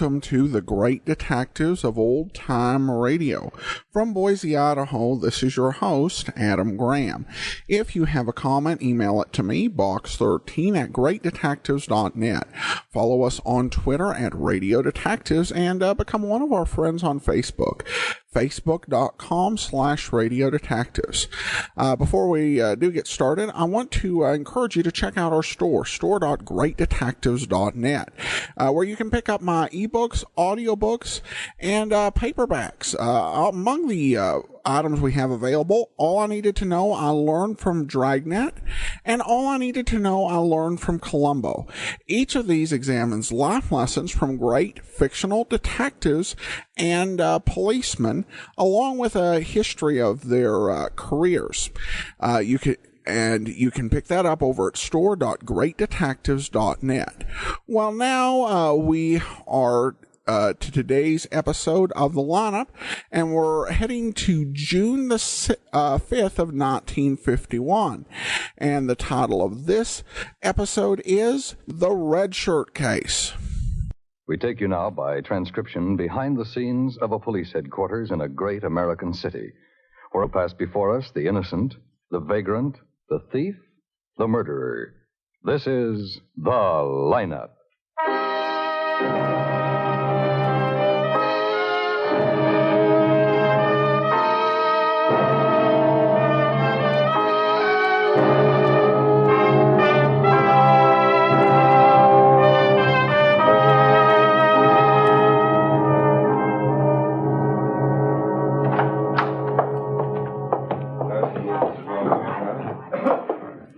welcome to the Great Detectives of Old Time Radio. From Boise, Idaho, this is your host, Adam Graham. If you have a comment, email it to me, box13@greatdetectives.net. Follow us on Twitter at Radio Detectives and become one of our friends on Facebook, facebook.com/Radio Detectives. Before we do get started, I want to encourage you to check out our store.greatdetectives.net, where you can pick up my ebooks, audiobooks, and paperbacks. Among the items we have available, All I Needed to Know I Learned from Dragnet, and All I Needed to Know I Learned from Columbo. Each of these examines life lessons from great fictional detectives and policemen, along with a history of their careers. You can pick that up over at store.greatdetectives.net. Well, now we are to today's episode of the lineup, and we're heading to June the 5th of 1951. And the title of this episode is The Red Shirt Case. We take you now by transcription behind the scenes of a police headquarters in a great American city, where pass before us the innocent, the vagrant, the thief, the murderer. This is The Lineup.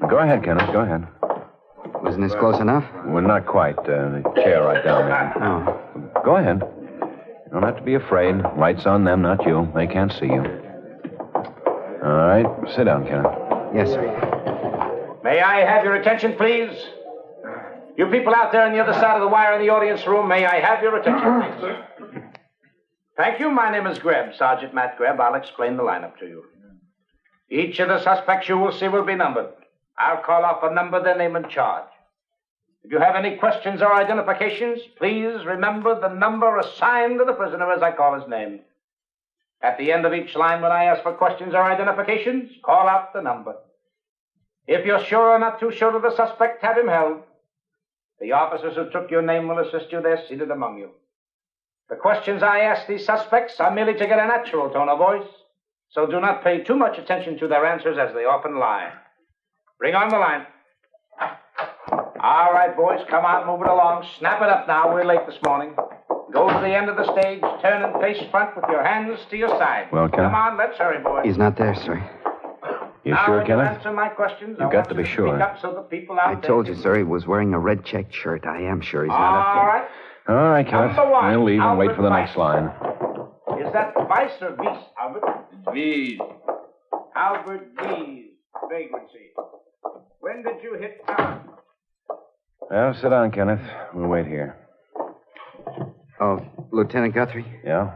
Go ahead, Kenneth. Go ahead. Wasn't this close enough? Well, not quite. The chair right down there. Oh. Go ahead. You don't have to be afraid. Light's on them, not you. They can't see you. All right. Sit down, Kenneth. Yes, sir. May I have your attention, please? You people out there on the other side of the wire in the audience room, may I have your attention, please? Thank you. My name is Greb, Sergeant Matt Greb. I'll explain the lineup to you. Each of the suspects you will see will be numbered. I'll call off a number, their name, and charge. If you have any questions or identifications, please remember the number assigned to the prisoner as I call his name. At the end of each line, when I ask for questions or identifications, call out the number. If you're sure or not too sure of the suspect, have him held. The officers who took your name will assist you. They're seated among you. The questions I ask these suspects are merely to get a natural tone of voice, so do not pay too much attention to their answers, as they often lie. Bring on the line. All right, boys, come on, move it along. Snap it up now. We're late this morning. Go to the end of the stage, turn and face front with your hands to your side. Well, Kenneth? Come on, let's hurry, boys. He's not there, sir. You now, sure, when Kenneth? you answer my questions, You've got to be sure. Speak up so the people out I there told you, can- sir, he was wearing a red checked shirt. I am sure he's not up there. All right. All right, Kenneth. Number one, We'll leave and wait Albert for the Weiss. next line. Is that Weiss or Weiss, Albert? Please. Albert Weiss, vagrancy. When did you hit town? Well, sit down, Kenneth. We'll wait here. Oh, Lieutenant Guthrie? Yeah?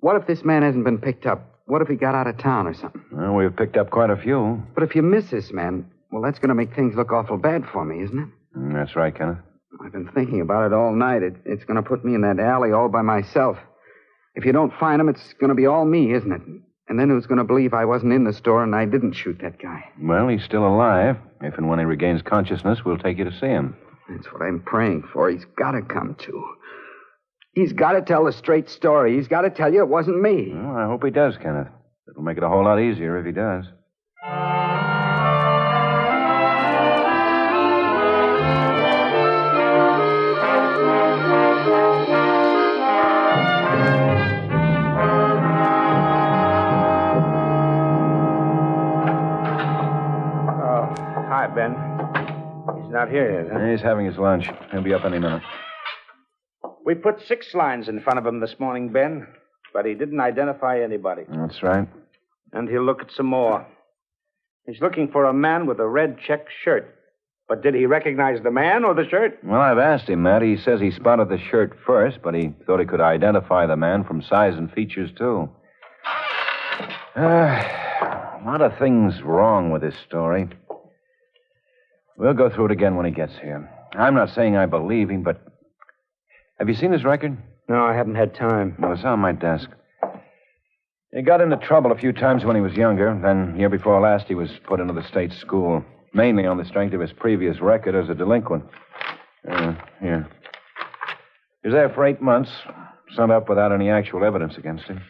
What if this man hasn't been picked up? What if he got out of town or something? Well, we've picked up quite a few. But if you miss this man, well, that's going to make things look awful bad for me, isn't it? That's right, Kenneth. I've been thinking about it all night. It's going to put me in that alley all by myself. If you don't find him, it's going to be all me, isn't it? And then who's going to believe I wasn't in the store and I didn't shoot that guy? Well, he's still alive. If and when he regains consciousness, we'll take you to see him. That's what I'm praying for. He's got to come to. He's got to tell the straight story. He's got to tell you it wasn't me. Well, I hope he does, Kenneth. It'll make it a whole lot easier if he does. Hi, Ben. He's not here yet, huh? He's having his lunch. He'll be up any minute. We put 6 lines in front of him this morning, Ben, but he didn't identify anybody. That's right. And he'll look at some more. He's looking for a man with a red check shirt. But did he recognize the man or the shirt? Well, I've asked him, Matt. He says he spotted the shirt first, but he thought he could identify the man from size and features, too. A lot of things wrong with this story. We'll go through it again when he gets here. I'm not saying I believe him, but Have you seen his record? No, I haven't had time. No, it's on my desk. He got into trouble a few times when he was younger. Then, year before last, he was put into the state school, mainly on the strength of his previous record as a delinquent. Here. He was there for 8 months, sent up without any actual evidence against him.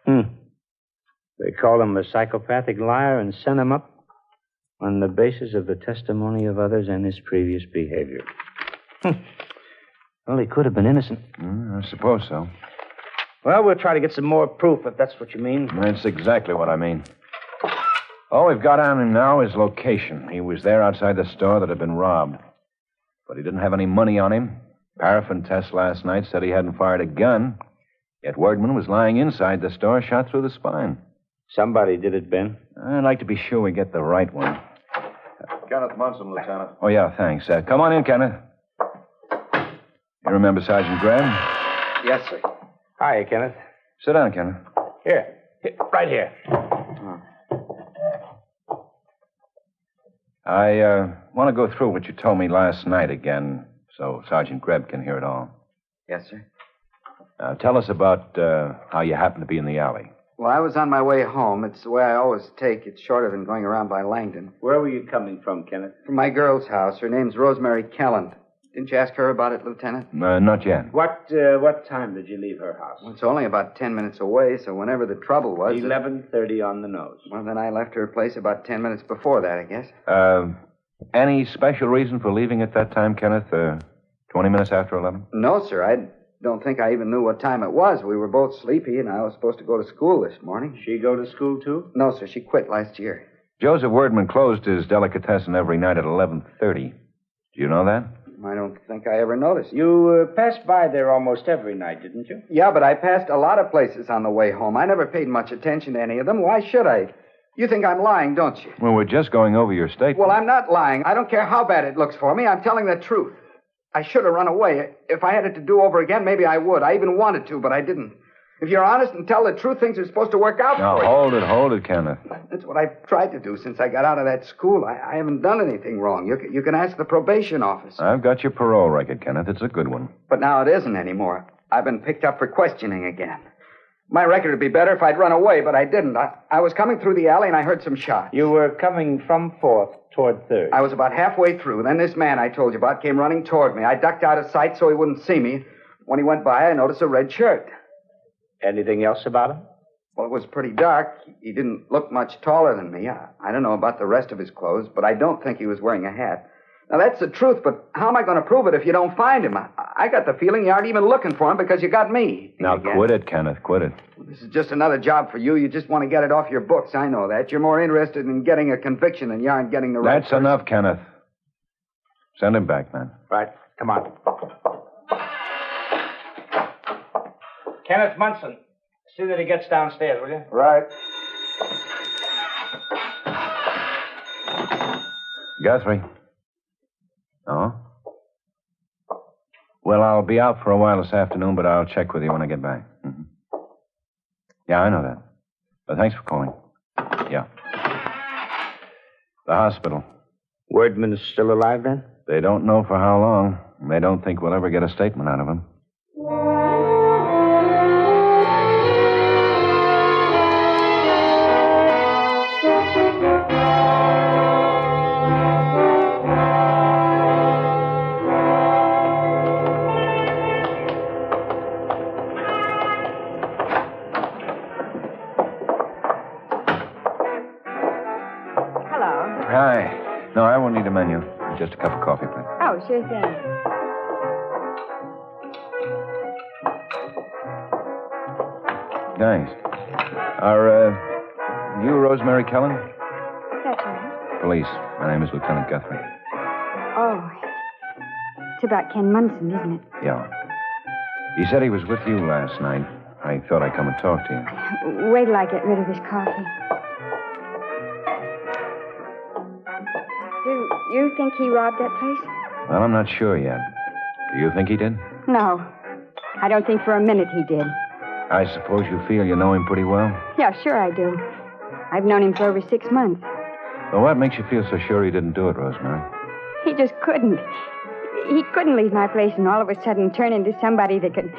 They called him a psychopathic liar and sent him up on the basis of the testimony of others and his previous behavior. Well, he could have been innocent. I suppose so. Well, we'll try to get some more proof, if that's what you mean. That's exactly what I mean. All we've got on him now is location. He was there outside the store that had been robbed. But he didn't have any money on him. Paraffin test last night said he hadn't fired a gun. Yet Wordman was lying inside the store, shot through the spine. Somebody did it, Ben. I'd like to be sure we get the right one. Kenneth Munson, Lieutenant. Oh, yeah, thanks. Come on in, Kenneth. You remember Sergeant Graham? Yes, sir. Hi, Kenneth. Sit down, Kenneth. Here. Right here. I want to go through what you told me last night again, so Sergeant Greb can hear it all. Yes, sir. Tell us about how you happened to be in the alley. Well, I was on my way home. It's the way I always take. It's shorter than going around by Langdon. Where were you coming from, Kenneth? From my girl's house. Her name's Rosemary Kelland. Didn't you ask her about it, Lieutenant? Not yet. What time did you leave her house? Well, it's only about 10 minutes away, so whenever the trouble was... 11:30 on the nose. Well, then I left her place about 10 minutes before that, I guess. Any special reason for leaving at that time, Kenneth? 20 minutes after 11? No, sir. I don't think I even knew what time it was. We were both sleepy, and I was supposed to go to school this morning. She go to school, too? No, sir. She quit last year. Joseph Wordman closed his delicatessen every night at 11:30. Do you know that? I don't think I ever noticed. You passed by there almost every night, didn't you? Yeah, but I passed a lot of places on the way home. I never paid much attention to any of them. Why should I? You think I'm lying, don't you? Well, we're just going over your statement. Well, I'm not lying. I don't care how bad it looks for me. I'm telling the truth. I should have run away. If I had it to do over again, maybe I would. I even wanted to, but I didn't. If you're honest and tell the truth, things are supposed to work out Now, for you. hold it, Kenneth. That's what I've tried to do since I got out of that school. I haven't done anything wrong. You can ask the probation officer. I've got your parole record, Kenneth. It's a good one. But now it isn't anymore. I've been picked up for questioning again. My record would be better if I'd run away, but I didn't. I was coming through the alley and I heard some shots. You were coming from 4th toward 3rd. I was about halfway through. Then this man I told you about came running toward me. I ducked out of sight so he wouldn't see me. When he went by, I noticed a red shirt. Anything else about him? Well, it was pretty dark. He didn't look much taller than me. I don't know about the rest of his clothes, but I don't think he was wearing a hat. Now, that's the truth, but how am I going to prove it if you don't find him? I got the feeling you aren't even looking for him because you got me. Now, again. quit it, Kenneth. Quit it. This is just another job for you. You just want to get it off your books. I know that. You're more interested in getting a conviction than you are in getting the right That's person. enough, Kenneth. Send him back, man. Right. Come on. Kenneth Munson. See that he gets downstairs, will you? Right. Guthrie. Oh? Well, I'll be out for a while this afternoon, but I'll check with you when I get back. Mm-hmm. Yeah, I know that. But thanks for calling. Yeah. The hospital. Wordman's still alive, then? They don't know for how long. They don't think we'll ever get a statement out of him. Hi. No, I won't need a menu. Just a cup of coffee, please. Oh, sure thing. Thanks. Are, you Rosemary Kellen? That's right. Police. My name is Lieutenant Guthrie. Oh, it's about Ken Munson, isn't it? Yeah. He said he was with you last night. I thought I'd come and talk to you. Wait till I get rid of this coffee. Do you think he robbed that place? Well, I'm not sure yet. Do you think he did? No. I don't think for a minute he did. I suppose you feel you know him pretty well? Yeah, sure I do. I've known him for over 6 months. Well, what makes you feel so sure he didn't do it, Rosemary? He just couldn't. He couldn't leave my place and all of a sudden turn into somebody that could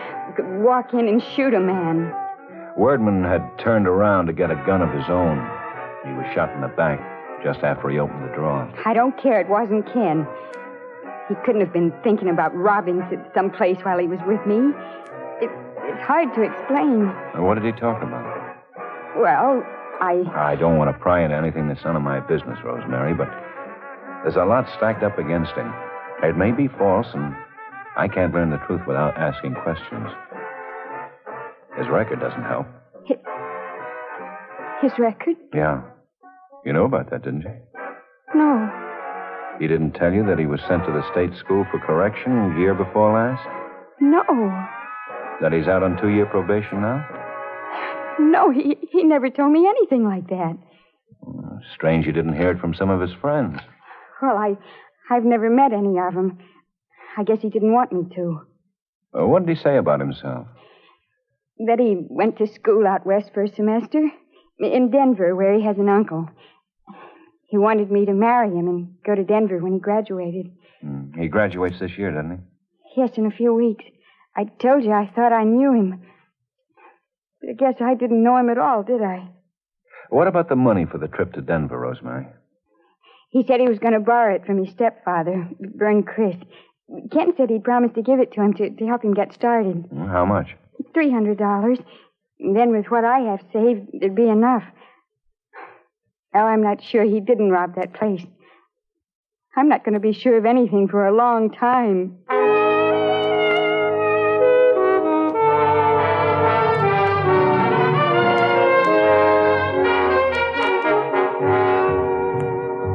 walk in and shoot a man. Wordman had turned around to get a gun of his own. He was shot in the back just after he opened the drawer. I don't care. It wasn't Ken. He couldn't have been thinking about robbing someplace while he was with me. It's hard to explain. What did he talk about? Well, I don't want to pry into anything that's none of my business, Rosemary, but there's a lot stacked up against him. It may be false, and I can't learn the truth without asking questions. His record doesn't help. His record? Yeah. You know about that, didn't you? No. He didn't tell you that he was sent to the state school for correction the year before last? No. That he's out on 2-year probation now? No, he never told me anything like that. Strange you didn't hear it from some of his friends. Well, I've never met any of them. I guess he didn't want me to. What did he say about himself? That he went to school out west for a semester. In Denver, where he has an uncle. He wanted me to marry him and go to Denver when he graduated. He graduates this year, doesn't he? Yes, in a few weeks. I told you I thought I knew him. But I guess I didn't know him at all, did I? What about the money for the trip to Denver, Rosemary? He said he was going to borrow it from his stepfather, Vern Chris. Ken said he'd promised to give it to him to help him get started. How much? $300. And then with what I have saved, it'd be enough. Well, I'm not sure he didn't rob that place. I'm not going to be sure of anything for a long time.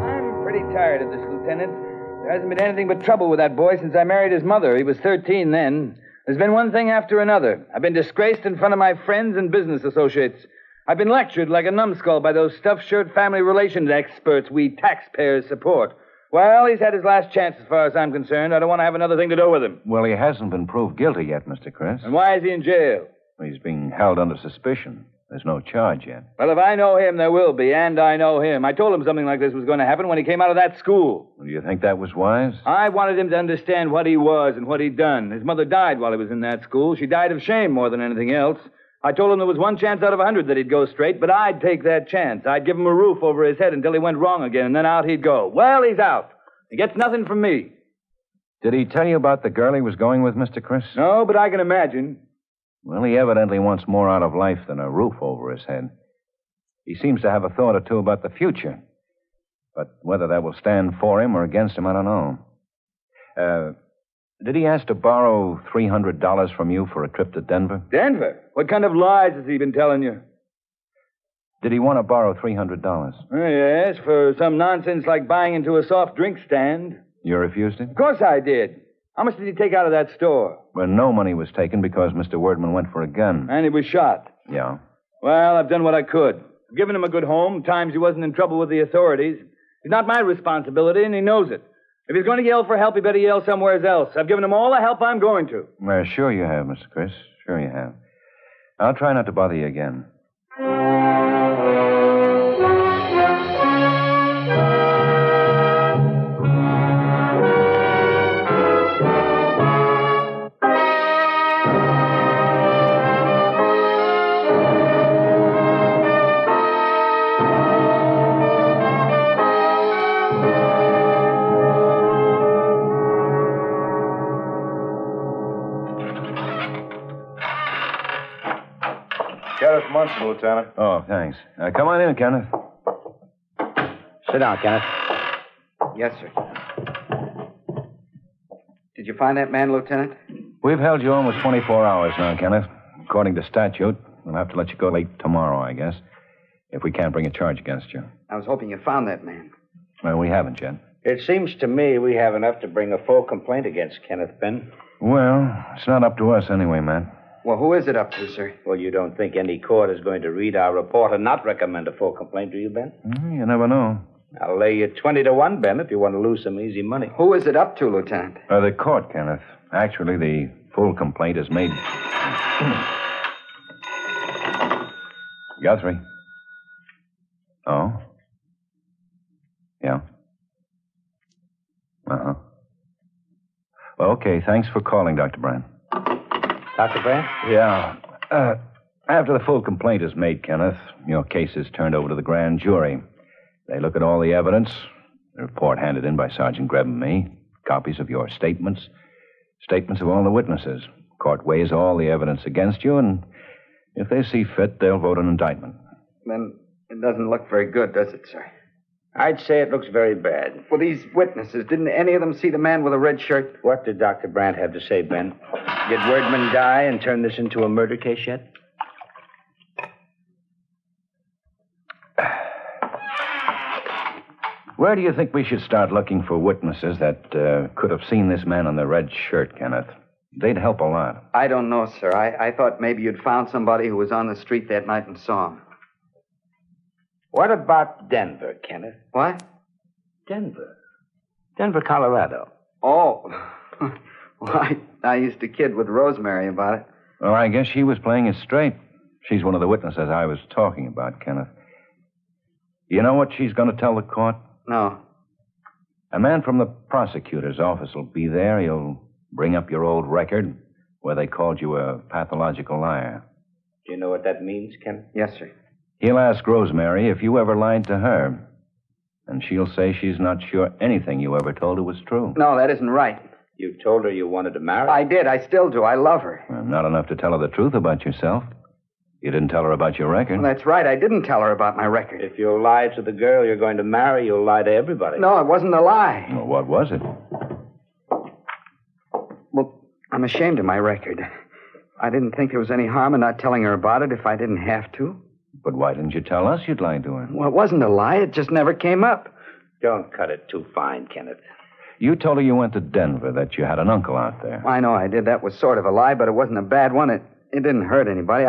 I'm pretty tired of this, Lieutenant. There hasn't been anything but trouble with that boy since I married his mother. He was 13 then. There's been one thing after another. I've been disgraced in front of my friends and business associates. I've been lectured like a numbskull by those stuffed shirt family relations experts we taxpayers support. Well, he's had his last chance as far as I'm concerned. I don't want to have another thing to do with him. Well, he hasn't been proved guilty yet, Mr. Chris. And why is he in jail? He's being held under suspicion. There's no charge yet. Well, if I know him, there will be, and I know him. I told him something like this was going to happen when he came out of that school. Do you think that was wise? I wanted him to understand what he was and what he'd done. His mother died while he was in that school. She died of shame more than anything else. I told him there was one chance out of 100 that he'd go straight, but I'd take that chance. I'd give him a roof over his head until he went wrong again, and then out he'd go. Well, he's out. He gets nothing from me. Did he tell you about the girl he was going with, Mr. Chris? No, but I can imagine. Well, he evidently wants more out of life than a roof over his head. He seems to have a thought or two about the future. But whether that will stand for him or against him, I don't know. Did he ask to borrow $300 from you for a trip to Denver? Denver? What kind of lies has he been telling you? Did he want to borrow $300? Yes, for some nonsense like buying into a soft drink stand. You refused him? Of course I did. How much did he take out of that store? Well, no money was taken because Mr. Wordman went for a gun. And he was shot. Yeah. Well, I've done what I could. I've given him a good home. Times he wasn't in trouble with the authorities. It's not my responsibility, and he knows it. If he's going to yell for help, he better yell somewhere else. I've given him all the help I'm going to. Well, sure you have, Mr. Chris. Sure you have. I'll try not to bother you again. Kenneth Munson, Lieutenant. Oh, thanks. Come on in, Kenneth. Sit down, Kenneth. Yes, sir. Did you find that man, Lieutenant? We've held you almost 24 hours now, Kenneth. According to statute, we'll have to let you go late tomorrow, I guess, if we can't bring a charge against you. I was hoping you found that man. Well, we haven't yet. It seems to me we have enough to bring a full complaint against Kenneth Ben. Well, it's not up to us anyway, Matt. Well, who is it up to, sir? Well, you don't think any court is going to read our report and not recommend a full complaint, do you, Ben? You never know. I'll lay you 20 to 1, Ben, if you want to lose some easy money. Who is it up to, Lieutenant? The court, Kenneth. Actually, the full complaint is made... Guthrie. Oh? Yeah. Uh-huh. Okay, thanks for calling, Dr. Brand. Dr. Brand? Yeah. After the full complaint is made, Kenneth, your case is turned over to the grand jury. They look at all the evidence, the report handed in by Sergeant Grebb and me, copies of your statements, statements of all the witnesses. Court weighs all the evidence against you, and if they see fit, they'll vote an indictment. Then it doesn't look very good, does it, sir? I'd say it looks very bad. Well, these witnesses, didn't any of them see the man with a red shirt? What did Dr. Brandt have to say, Ben? Did Wordman die and turn this into a murder case yet? Where do you think we should start looking for witnesses that could have seen this man in the red shirt, Kenneth? They'd help a lot. I don't know, sir. I thought maybe you'd found somebody who was on the street that night and saw him. What about Denver, Kenneth? What? Denver, Colorado. Oh. Well, I used to kid with Rosemary about it. Well, I guess she was playing it straight. She's one of the witnesses I was talking about, Kenneth. You know what she's going to tell the court? No. A man from the prosecutor's office will be there. He'll bring up your old record where they called you a pathological liar. Do you know what that means, Kenneth? Yes, sir. He'll ask Rosemary if you ever lied to her. And she'll say she's not sure anything you ever told her was true. No, that isn't right. You told her you wanted to marry? I did. I still do. I love her. Well, not enough to tell her the truth about yourself. You didn't tell her about your record. Well, that's right. I didn't tell her about my record. If you lie to the girl you're going to marry, you'll lie to everybody. No, it wasn't a lie. Well, what was it? Well, I'm ashamed of my record. I didn't think there was any harm in not telling her about it if I didn't have to. But why didn't you tell us you'd lied to her? Well, it wasn't a lie. It just never came up. Don't cut it too fine, Kenneth. You told her you went to Denver, that you had an uncle out there. I know I did. That was sort of a lie, but it wasn't a bad one. It didn't hurt anybody.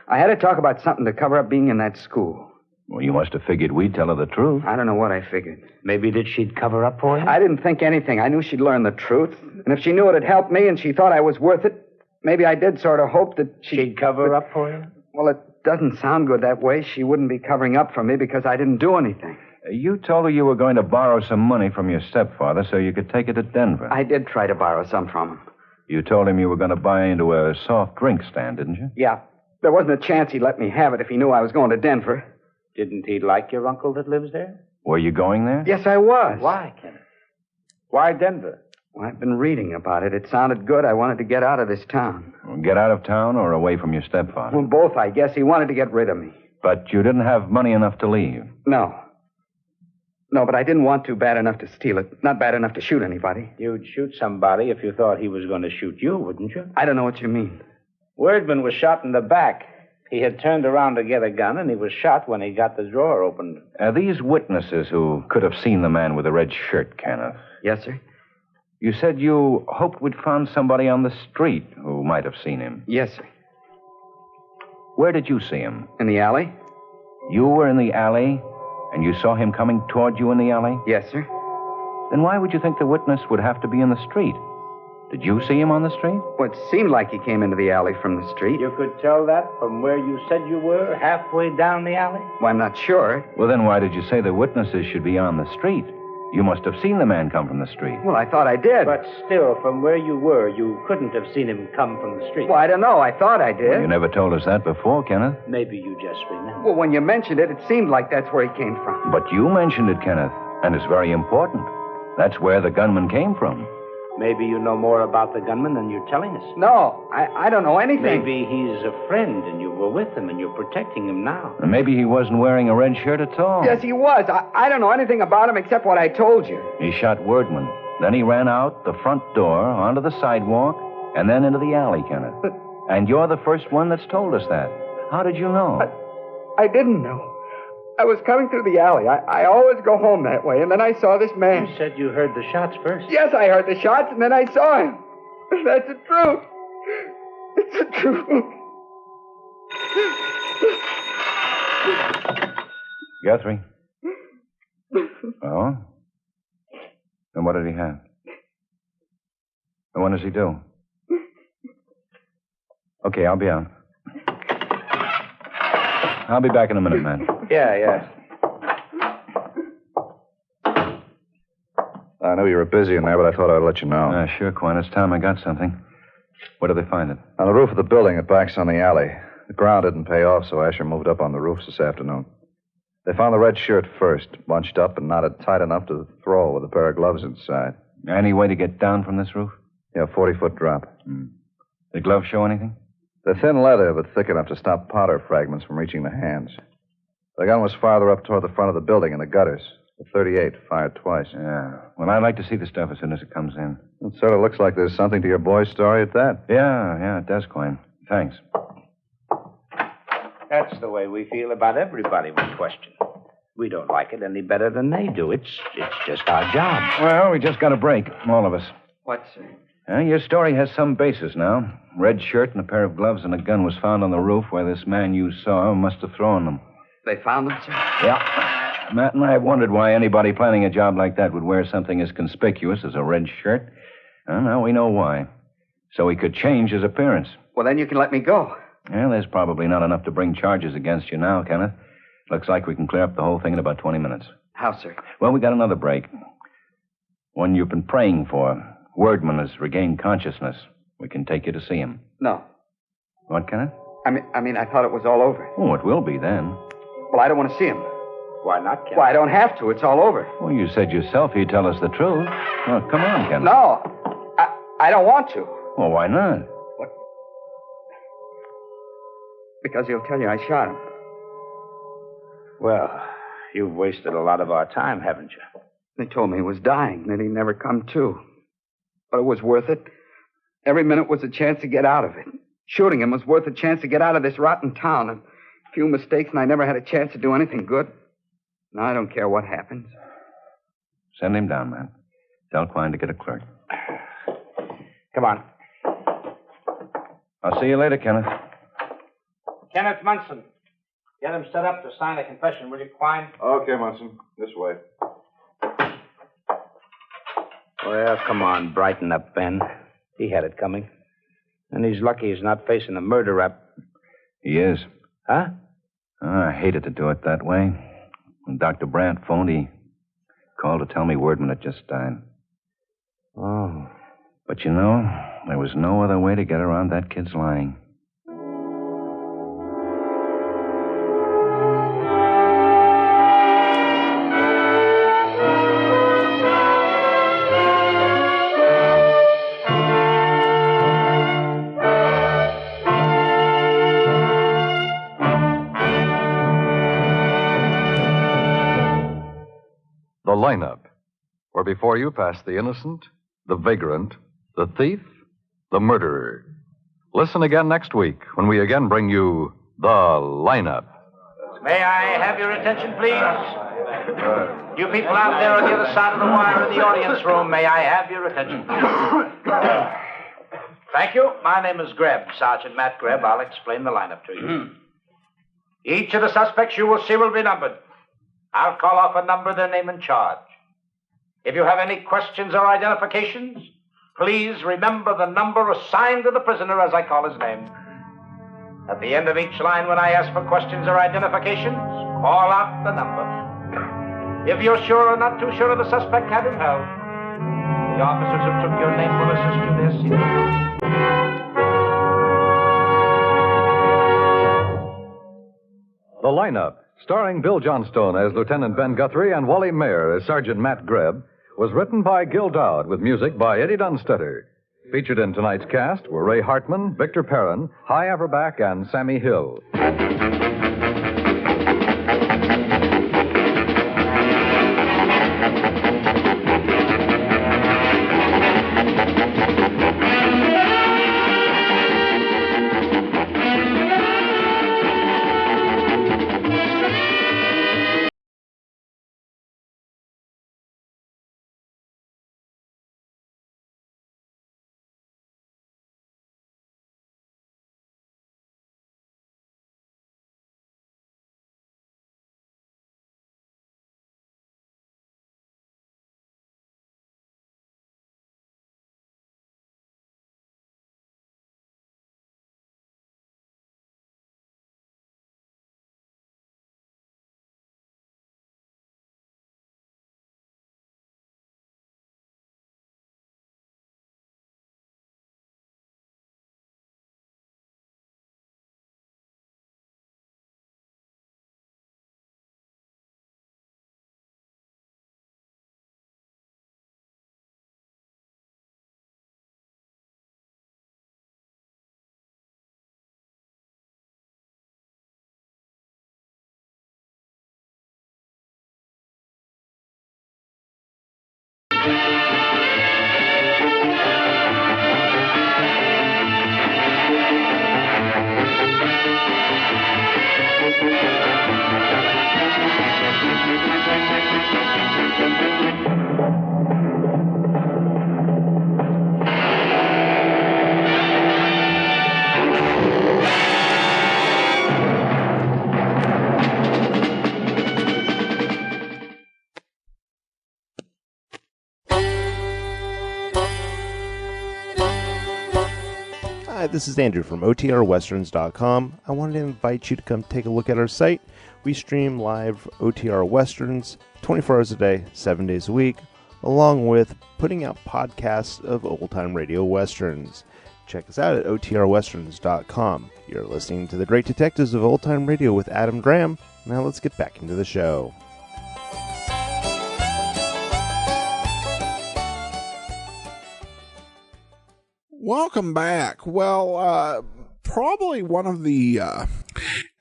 I had to talk about something to cover up being in that school. Well, you must have figured we'd tell her the truth. I don't know what I figured. Maybe that she'd cover up for you? I didn't think anything. I knew she'd learn the truth. And if she knew it'd help me and she thought I was worth it, maybe I did sort of hope that she'd cover up for you? Well, it doesn't sound good that way. She wouldn't be covering up for me because I didn't do anything. You told her you were going to borrow some money from your stepfather so you could take it to Denver. I did try to borrow some from him. You told him you were going to buy into a soft drink stand, didn't you? Yeah. There wasn't a chance he'd let me have it if he knew I was going to Denver. Didn't he like your uncle that lives there? Were you going there? Yes, I was. Why, Kenneth? Why Denver? Well, I've been reading about it. It sounded good. I wanted to get out of this town. Well, get out of town or away from your stepfather? Well, both, I guess. He wanted to get rid of me. But you didn't have money enough to leave? No. No, but I didn't want to bad enough to steal it. Not bad enough to shoot anybody. You'd shoot somebody if you thought he was going to shoot you, wouldn't you? I don't know what you mean. Wordman was shot in the back. He had turned around to get a gun, and he was shot when he got the drawer opened. These witnesses who could have seen the man with the red shirt, Kenneth. Yes, sir? You said you hoped we'd found somebody on the street who might have seen him. Yes, sir. Where did you see him? In the alley? You were in the alley, and you saw him coming toward you in the alley? Yes, sir. Then why would you think the witness would have to be in the street? Did you see him on the street? Well, it seemed like he came into the alley from the street. You could tell that from where you said you were, halfway down the alley? Well, I'm not sure. Well, then why did you say the witnesses should be on the street? You must have seen the man come from the street. Well, I thought I did. But still, from where you were, you couldn't have seen him come from the street. Well, I don't know. I thought I did. Well, you never told us that before, Kenneth. Maybe you just remember. Well, when you mentioned it, it seemed like that's where he came from. But you mentioned it, Kenneth, and it's very important. That's where the gunman came from. Maybe you know more about the gunman than you're telling us. No, I don't know anything. Maybe he's a friend and you were with him and you're protecting him now. And maybe he wasn't wearing a red shirt at all. Yes, he was. I don't know anything about him except what I told you. He shot Wordman. Then he ran out the front door, onto the sidewalk, and then into the alley, Kenneth. And you're the first one that's told us that. How did you know? I didn't know. I was coming through the alley. I always go home that way, and then I saw this man. You said you heard the shots first. Yes, I heard the shots, and then I saw him. That's the truth. It's the truth. Guthrie. Oh? And what did he have? And what does he do? Okay, I'll be out. I'll be back in a minute, man. Yeah. I knew you were busy in there, but I thought I'd let you know. Sure, Quine. It's time I got something. Where did they find it? On the roof of the building that backs on the alley. The ground didn't pay off, so Asher moved up on the roofs this afternoon. They found the red shirt first, bunched up and knotted tight enough to throw with a pair of gloves inside. Any way to get down from this roof? Yeah, 40-foot drop. The gloves show anything? They're thin leather, but thick enough to stop powder fragments from reaching the hands. The gun was farther up toward the front of the building in the gutters. The .38 fired twice. Yeah. Well, I'd like to see the stuff as soon as it comes in. It sort of looks like there's something to your boy's story at that. Yeah, it does, Quine. Thanks. That's the way we feel about everybody we question. We don't like it any better than they do. It's just our job. Well, we just got a break, all of us. What, sir? Your story has some basis now. Red shirt and a pair of gloves and a gun was found on the roof where this man you saw must have thrown them. They found them, sir? Yeah. Matt and I have wondered why anybody planning a job like that would wear something as conspicuous as a red shirt. Well, now we know why. So he could change his appearance. Well, then you can let me go. Well, there's probably not enough to bring charges against you now, Kenneth. Looks like we can clear up the whole thing in about 20 minutes. How, sir? Well, we got another break. One you've been praying for. Wordman has regained consciousness. We can take you to see him. No. What, Kenneth? I mean, I thought it was all over. Oh, it will be then. Well, I don't want to see him. Why not, Ken? Well, I don't have to. It's all over. Well, you said yourself he'd tell us the truth. Well, come on, Kenneth. No. I don't want to. Well, why not? Because he'll tell you I shot him. Well, you've wasted a lot of our time, haven't you? They told me he was dying, that he'd never come to. But it was worth it. Every minute was a chance to get out of it. Shooting him was worth a chance to get out of this rotten town. A few mistakes, and I never had a chance to do anything good. Now I don't care what happens. Send him down, man. Tell Quine to get a clerk. Come on. I'll see you later, Kenneth. Kenneth Munson. Get him set up to sign a confession, will you, Quine? Okay, Munson. This way. Well, come on, brighten up, Ben. He had it coming. And he's lucky he's not facing a murder rap. He is. Huh? Oh, I hated to do it that way. When Dr. Brandt phoned, he called to tell me Wordman had just died. Oh. But you know, there was no other way to get around that kid's lying. The lineup, where before you pass the innocent, the vagrant, the thief, the murderer. Listen again next week when we again bring you The Lineup. May I have your attention, please? You people out there on the other side of the wire in the audience room, may I have your attention? Thank you. My name is Greb, Sergeant Matt Greb. I'll explain the lineup to you. Each of the suspects you will see will be numbered. I'll call off a number, their name and charge. If you have any questions or identifications, please remember the number assigned to the prisoner as I call his name. At the end of each line, when I ask for questions or identifications, call out the number. If you're sure or not too sure of the suspect, have him held. The officers who took your name will assist you there, see. The Lineup, starring Bill Johnstone as Lieutenant Ben Guthrie and Wally Mayer as Sergeant Matt Greb, was written by Gil Dowd with music by Eddie Dunstetter. Featured in tonight's cast were Ray Hartman, Victor Perrin, Hy Averback, and Sammy Hill. this is Andrew from OTRWesterns.com. I wanted to invite you to come take a look at our site. We stream live OTR Westerns 24 hours a day, 7 days a week, along with putting out podcasts of old-time radio westerns. Check us out at OTRWesterns.com. You're listening to The Great Detectives of Old Time Radio with Adam Graham. Now let's get back into the show. Welcome back. Well, probably one of the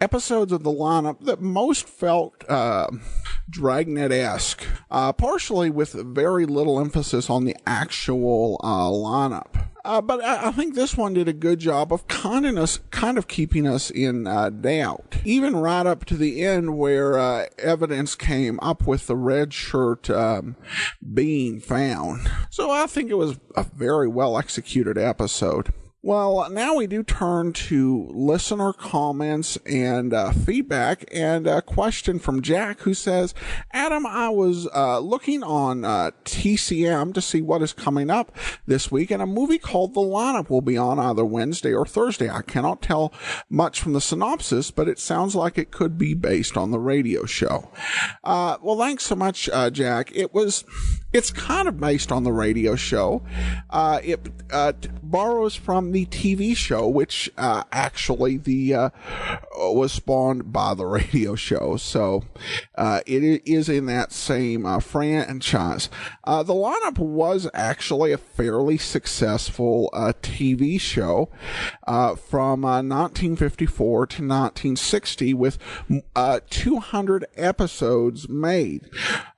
episodes of the lineup that most felt Dragnet-esque, partially with very little emphasis on the actual lineup. But I think this one did a good job of kind of keeping us in doubt, even right up to the end where evidence came up with the red shirt being found. So I think it was a very well executed episode. Well, now we do turn to listener comments and feedback, and a question from Jack, who says, Adam, I was looking on TCM to see what is coming up this week, and a movie called The Lineup will be on either Wednesday or Thursday. I cannot tell much from the synopsis, but it sounds like it could be based on the radio show. Well, thanks so much, Jack. It's kind of based on the radio show. It borrows from the TV show, which actually was spawned by the radio show. So it is in that same franchise. The Lineup was actually a fairly successful TV show from 1954 to 1960 with 200 episodes made.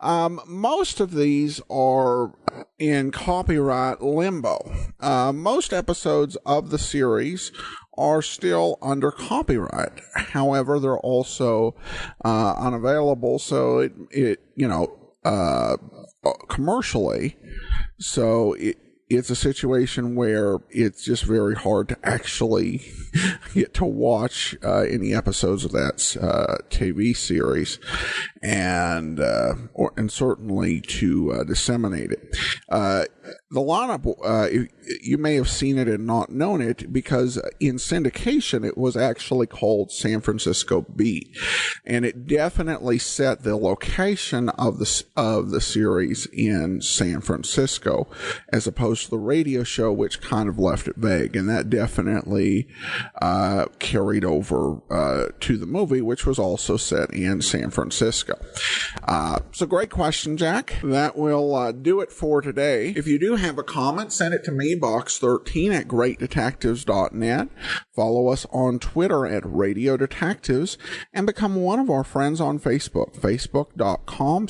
Most of these are in copyright limbo. Most episodes of the series are still under copyright. However, they're also unavailable, so it commercially. So it's a situation where it's just very hard to actually get to watch any episodes of that TV series, and certainly to disseminate it. The Lineup, you may have seen it and not known it, because in syndication it was actually called San Francisco Beat, and it definitely set the location of the series in San Francisco, as opposed to the radio show, which kind of left it vague, and that definitely carried over to the movie, which was also set in San Francisco. So great question, Jack. That will do it for today. If you do have a comment, send it to me, box13@greatdetectives.net. Follow us on Twitter at Radio Detectives, and become one of our friends on Facebook, facebook.com/